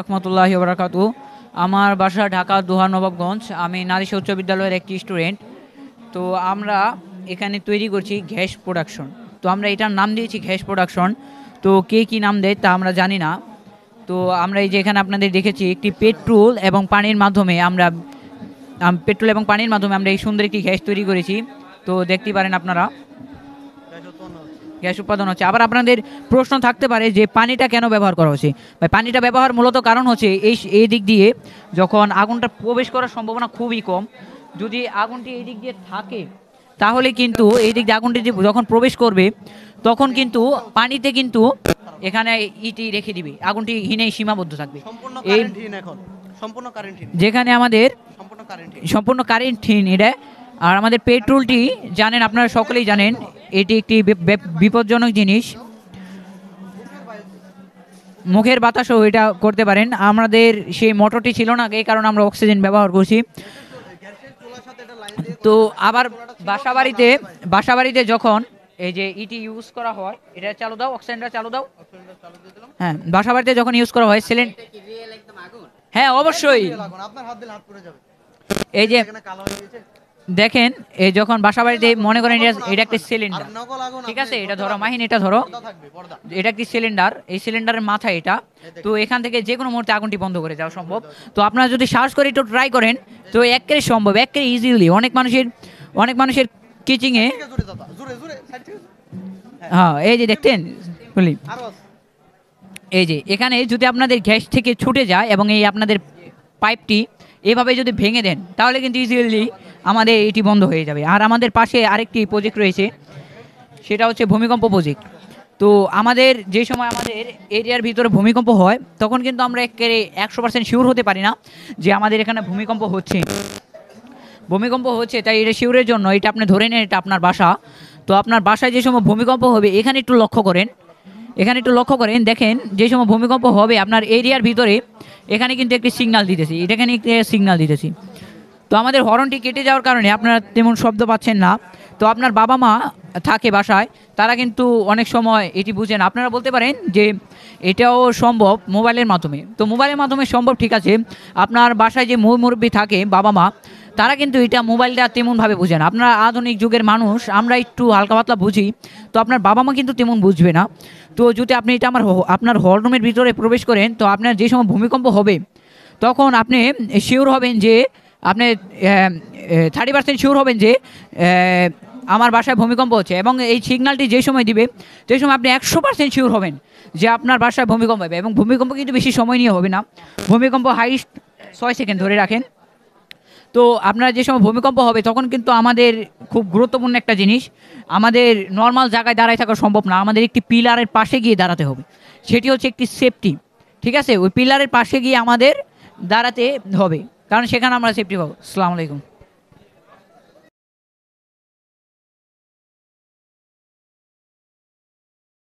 রহমতুল্লাহি ওয়া বারাকাতুহু। আমার বাসা ঢাকা দোহার নবাবগঞ্জ। আমি নারী উচ্চ বিদ্যালয়ের একটি স্টুডেন্ট। তো আমরা এখানে তৈরি করছি গ্যাস প্রোডাকশন। তো আমরা এটার নাম দিয়েছি গ্যাস প্রোডাকশন। তো কে কী নাম দেয় তা আমরা জানি না। তো আমরা এই যে এখানে আপনাদের দেখেছি একটি পেট্রোল এবং পানির মাধ্যমে আমরা এই সুন্দর একটি গ্যাস তৈরি করেছি। তো দেখতেই পারেন আপনারা গ্যাস উৎপাদন হচ্ছে। আবার আপনাদের প্রশ্ন থাকতে পারে যে পানিটা কেন ব্যবহার করা হচ্ছে। পানিটা ব্যবহার মূলত কারণ হচ্ছে এই দিক দিয়ে যখন আগুনটা প্রবেশ করার সম্ভাবনা খুবই কম। যদি আগুনটি এই দিক দিয়ে থাকে তাহলে কিন্তু এই দিক দিয়ে আগুনটি যখন প্রবেশ করবে তখন কিন্তু পানিতে কিন্তু এখানে ইটি রেখে দিবে, আগুনটি হিনেই সীমাবদ্ধ থাকবে। এই যেখানে আমাদের সম্পূর্ণ কারেন্টহীন এটা। আর আমাদের পেট্রোলটি জানেন, আপনারা সকলেই জানেন এটি একটি বিপজ্জনক জিনিস। মুখের বাতাসও এটা করতে পারেন। আমাদের সেই মোটরটি ছিল না, এই কারণে আমরা অক্সিজেন ব্যবহার করছি। তো আবার বাসাবাড়িতে যখন এই যে ইটি ইউজ করা হয়, এটা চালু দাও, অক্সিজেনটা চালু দাও। হ্যাঁ, বাসাবাড়িতে যখন ইউজ করা হয় হ্যাঁ অবশ্যই। এই যে দেখেন, এই যখন বাসাবাড়িতে মনে করেন এটা একটা সিলিন্ডার, ঠিক আছে, এটা ধরো মাহিন, এটা ধরো, এটা একটি সিলিন্ডার, এই সিলিন্ডারের মাথা এটা। তো এখান থেকে যে কোনো মুহূর্তে আগুনটি বন্ধ করে যাওয়া সম্ভব। তো আপনারা যদি সাহস করে একটু ট্রাই করেন তো একেবারে সম্ভব, একেবারে ইজিলি। অনেক মানুষের কিচিংয়ে, হ্যাঁ এই যে দেখতেন বলি, এই যে এখানে যদি আপনাদের গ্যাস থেকে ছুটে যায় এবং এই আপনাদের পাইপটি এভাবে যদি ভেঙে দেন তাহলে কিন্তু ইজিলি আমাদের এটি বন্ধ হয়ে যাবে। আর আমাদের পাশে আরেকটি প্রজেক্ট রয়েছে, সেটা হচ্ছে ভূমিকম্প প্রজেক্ট। তো আমাদের যে সময় আমাদের এরিয়ার ভিতরে ভূমিকম্প হয় তখন কিন্তু আমরা একেবারে 100% শিওর হতে পারি না যে আমাদের এখানে ভূমিকম্প হচ্ছে। তাই এটা শিওরের জন্য এটা আপনি ধরে নেন এটা আপনার বাসা। তো আপনার বাসায় যে সময় ভূমিকম্প হবে এখানে একটু লক্ষ্য করেন, দেখেন যে সময় ভূমিকম্প হবে আপনার এরিয়ার ভিতরে এখানে কিন্তু একটি সিগন্যাল দিতেছি। তো আমাদের হর্নটি কেটে যাওয়ার কারণে আপনারা তেমন শব্দ পাচ্ছেন না। তো আপনার বাবা মা থাকে বাসায়, তারা কিন্তু অনেক সময় এটি বুঝেন। আপনারা বলতে পারেন যে এটাও সম্ভব মোবাইলের মাধ্যমে। তো মোবাইলের মাধ্যমে সম্ভব, ঠিক আছে। আপনার বাসায় যে মুরব্বী থাকে বাবা মা, তারা কিন্তু এটা মোবাইলটা তেমনভাবে বুঝে না। আপনারা আধুনিক যুগের মানুষ, আমরা একটু হালকা পাতলা বুঝি। তো আপনার বাবা মা কিন্তু তেমন বুঝবে না। তো যদি আপনি এটা আপনার হল রুমের ভিতরে প্রবেশ করেন তো আপনার যে সময় ভূমিকম্প হবে তখন আপনি শিওর হবেন যে আপনি 30% শিওর হবেন যে আমার বাসায় ভূমিকম্প হচ্ছে। এবং এই সিগন্যালটি যে সময় দিবে সেই সময় আপনি 100% শিওর হবেন যে আপনার বাসায় ভূমিকম্প হবে। এবং ভূমিকম্প কিন্তু বেশি সময় নিয়ে হবে না, ভূমিকম্প হাইস্ট 6 সেকেন্ড ধরে রাখেন। তো আপনারা যে সময় ভূমিকম্প হবে তখন কিন্তু আমাদের খুব গুরুত্বপূর্ণ একটা জিনিস, আমাদের নর্মাল জায়গায় দাঁড়ায় থাকা সম্ভব না, আমাদের একটি পিলারের পাশে গিয়ে দাঁড়াতে হবে। সেটি হচ্ছে একটি সেফটি, ঠিক আছে। ওই পিলারের পাশে গিয়ে আমাদের দাঁড়াতে হবে, কারণ সেখানে আমরা সেফটি পাবো। আসসালামু আলাইকুম।